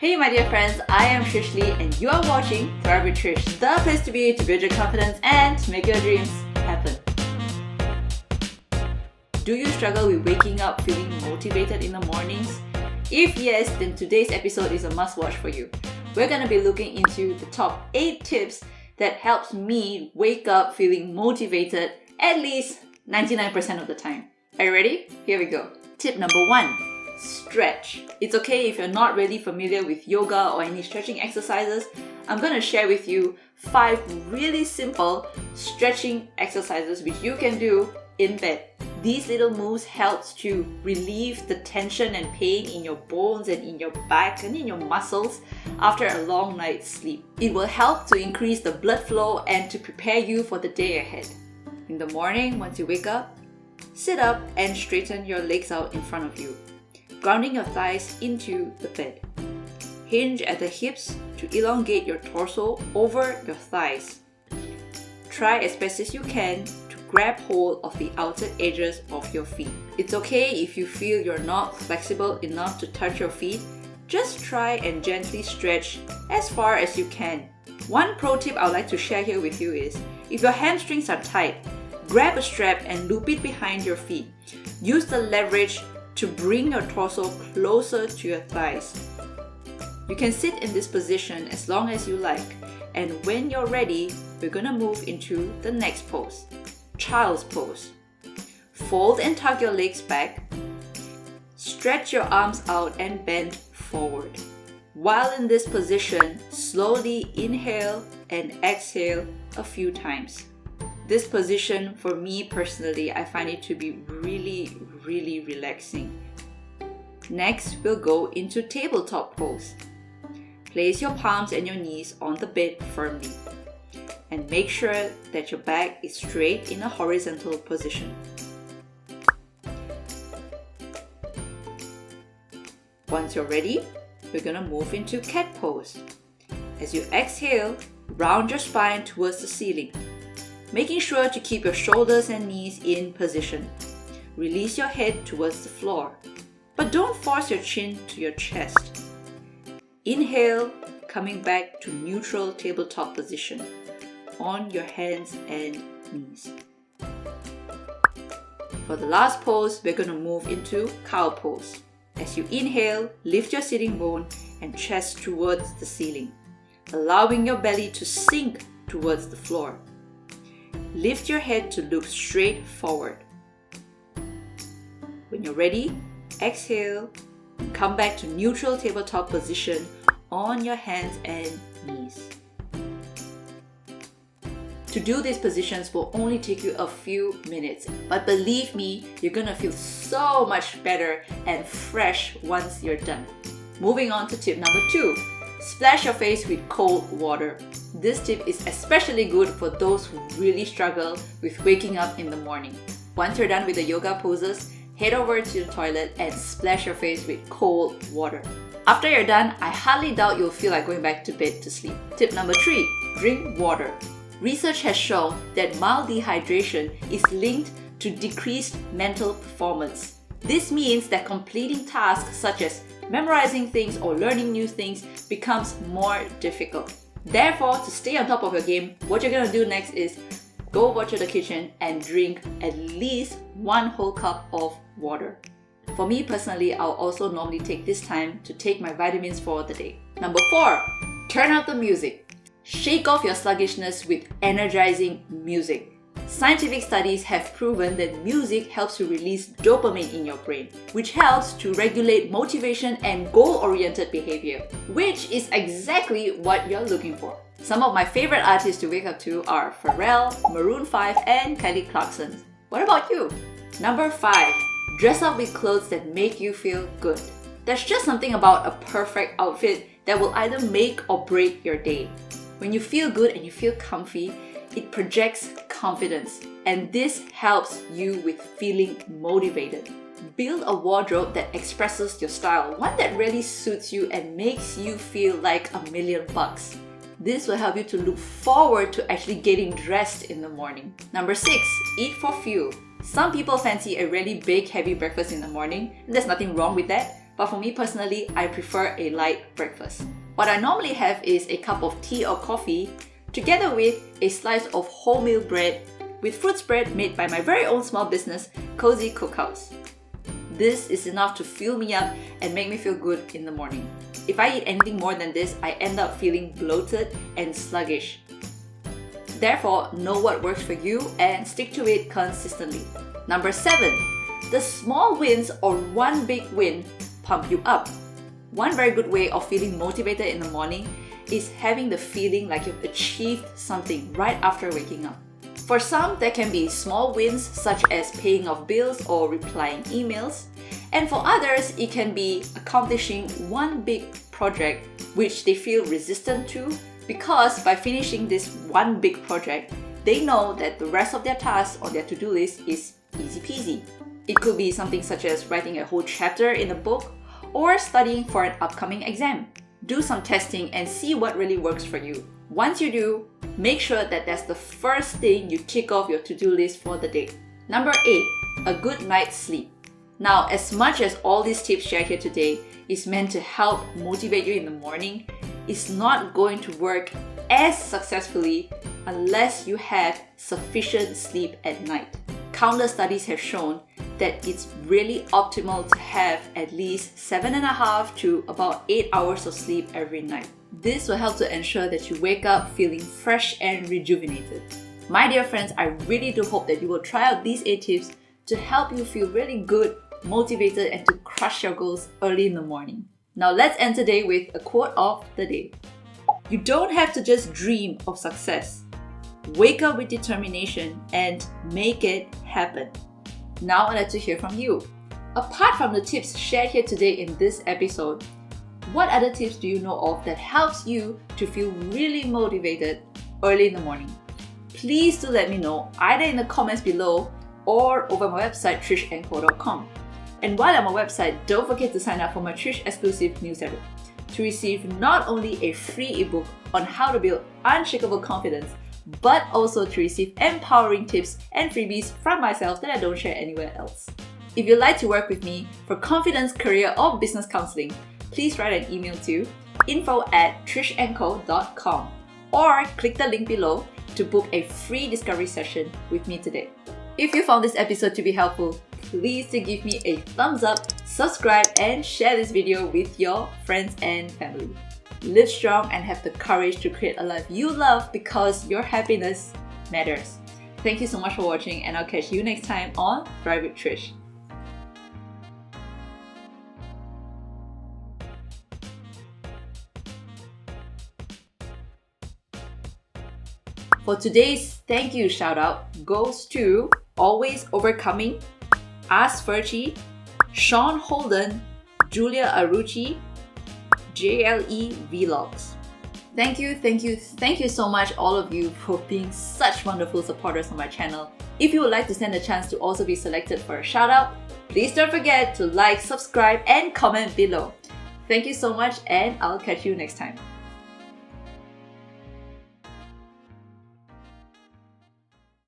Hey my dear friends, I am Trish and you are watching Thrive with Trish, the place to be to build your confidence and to make your dreams happen. Do you struggle with waking up feeling motivated in the mornings? If yes, then today's episode is a must-watch for you. We're going to be looking into the top 8 tips that helps me wake up feeling motivated at least 99% of the time. Are you ready? Here we go. Tip number 1. Stretch. It's okay if you're not really familiar with yoga or any stretching exercises. I'm going to share with you 5 really simple stretching exercises which you can do in bed. These little moves help to relieve the tension and pain in your bones and in your back and in your muscles after a long night's sleep. It will help to increase the blood flow and to prepare you for the day ahead. In the morning, once you wake up, sit up and straighten your legs out in front of you, grounding your thighs into the bed. Hinge at the hips to elongate your torso over your thighs. Try as best as you can to grab hold of the outer edges of your feet. It's okay if you feel you're not flexible enough to touch your feet. Just try and gently stretch as far as you can. One pro tip I would like to share here with you is, if your hamstrings are tight, grab a strap and loop it behind your feet. Use the leverage to bring your torso closer to your thighs. You can sit in this position as long as you like, and when you're ready, we're gonna move into the next pose, child's pose. Fold and tuck your legs back. Stretch your arms out and bend forward. While in this position, slowly inhale and exhale a few times. This position, for me personally, I find it to be really relaxing. Next, we'll go into tabletop pose. Place your palms and your knees on the bed firmly and make sure that your back is straight in a horizontal position. Once you're ready, we're gonna move into cat pose. As you exhale, round your spine towards the ceiling, making sure to keep your shoulders and knees in position. Release your head towards the floor, but don't force your chin to your chest. Inhale, coming back to neutral tabletop position on your hands and knees. For the last pose, we're going to move into cow pose. As you inhale, lift your sitting bone and chest towards the ceiling, allowing your belly to sink towards the floor. Lift your head to look straight forward. When you're ready, exhale and come back to neutral tabletop position on your hands and knees. To do these positions will only take you a few minutes, but believe me, you're gonna feel so much better and fresh once you're done. Moving on to tip number 2, splash your face with cold water. This tip is especially good for those who really struggle with waking up in the morning. Once you're done with the yoga poses, head over to the toilet and splash your face with cold water. After you're done, I hardly doubt you'll feel like going back to bed to sleep. Tip number 3, drink water. Research has shown that mild dehydration is linked to decreased mental performance. This means that completing tasks such as memorizing things or learning new things becomes more difficult. Therefore, to stay on top of your game, what you're gonna do next is go over to the kitchen and drink at least 1 whole cup of water. For me personally, I'll also normally take this time to take my vitamins for the day. Number 4, turn up the music. Shake off your sluggishness with energizing music. Scientific studies have proven that music helps to release dopamine in your brain, which helps to regulate motivation and goal-oriented behavior, which is exactly what you're looking for. Some of my favorite artists to wake up to are Pharrell, Maroon 5, and Kelly Clarkson. What about you? Number 5, dress up with clothes that make you feel good. There's just something about a perfect outfit that will either make or break your day. When you feel good and you feel comfy, it projects confidence, and this helps you with feeling motivated. Build a wardrobe that expresses your style, one that really suits you and makes you feel like $1,000,000. This will help you to look forward to actually getting dressed in the morning. Number 6, eat for fuel. Some people fancy a really big, heavy breakfast in the morning, and there's nothing wrong with that. but for me personally, I prefer a light breakfast. What I normally have is a cup of tea or coffee, together with a slice of wholemeal bread with fruit spread made by my very own small business, Cozy Cookhouse. This is enough to fill me up and make me feel good in the morning. If I eat anything more than this, I end up feeling bloated and sluggish. Therefore, know what works for you and stick to it consistently. Number 7. The small wins or one big win pump you up. One very good way of feeling motivated in the morning is having the feeling like you've achieved something right after waking up. For some, there can be small wins such as paying off bills or replying emails. And for others, it can be accomplishing one big project which they feel resistant to, because by finishing this one big project, they know that the rest of their tasks on their to-do list is easy peasy. It could be something such as writing a whole chapter in a book or studying for an upcoming exam. Do some testing and see what really works for you. Once you do, make sure that that's the first thing you tick off your to-do list for the day. Number 8, a good night's sleep. Now, as much as all these tips shared here today is meant to help motivate you in the morning, it's not going to work as successfully unless you have sufficient sleep at night. Countless studies have shown that it's really optimal to have at least 7.5 to about 8 hours of sleep every night. This will help to ensure that you wake up feeling fresh and rejuvenated. My dear friends, I really do hope that you will try out these 8 tips to help you feel really good, motivated, and to crush your goals early in the morning. Now let's end today with a quote of the day. You don't have to just dream of success. Wake up with determination and make it happen. Now I'd like to hear from you. Apart from the tips shared here today in this episode, what other tips do you know of that helps you to feel really motivated early in the morning? Please do let me know either in the comments below or over my website trishandco.com. And while I'm on my website, don't forget to sign up for my Trish exclusive newsletter to receive not only a free ebook on how to build unshakable confidence, but also to receive empowering tips and freebies from myself that I don't share anywhere else. If you'd like to work with me for confidence, career, or business counseling, please write an email to info@trishandco.com or click the link below to book a free discovery session with me today. If you found this episode to be helpful, please do give me a thumbs up, subscribe, and share this video with your friends and family. Live strong and have the courage to create a life you love because your happiness matters. Thank you so much for watching, and I'll catch you next time on Thrive with Trish. For today's thank you shout out goes to Always Overcoming, Ask Fergie, Sean Holden, Julia Arucci, JLE Vlogs. Thank you so much all of you for being such wonderful supporters on my channel. If you would like to stand a chance to also be selected for a shout out, please don't forget to like, subscribe, and comment below. Thank you so much, and I'll catch you next time.